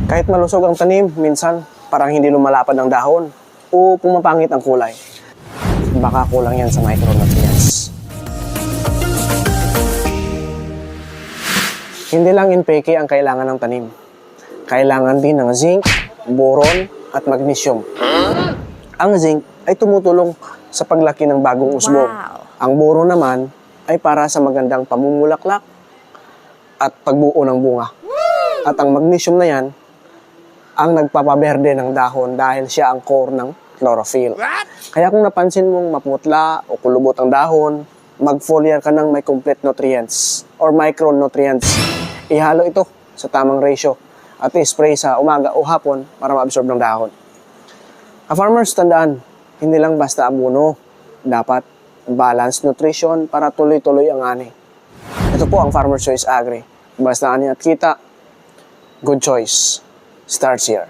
Kahit malusog ang tanim, minsan parang hindi lumalapad ang dahon o pumapangit ang kulay. Baka kulang yan sa micronutrients. Hindi lang NPK ang kailangan ng tanim. Kailangan din ng zinc, boron, at magnesium. Ang zinc ay tumutulong sa paglaki ng bagong usbong. Ang boron naman ay para sa magandang pamumulaklak at pagbuo ng bunga. At ang magnesium na yan, ang nagpapaberde ng dahon dahil siya ang core ng chlorophyll. Kaya kung napansin mong maputla o kulubot ang dahon, mag-foliar ka ng may complete nutrients or micronutrients. Ihalo ito sa tamang ratio at i-spray sa umaga o hapon para ma-absorb ng dahon. Farmers, tandaan, hindi lang basta abono. Dapat balanced nutrition para tuloy-tuloy ang ani. Ito po ang Farmer's Choice Agri. Basta ani at kita, good choice starts here.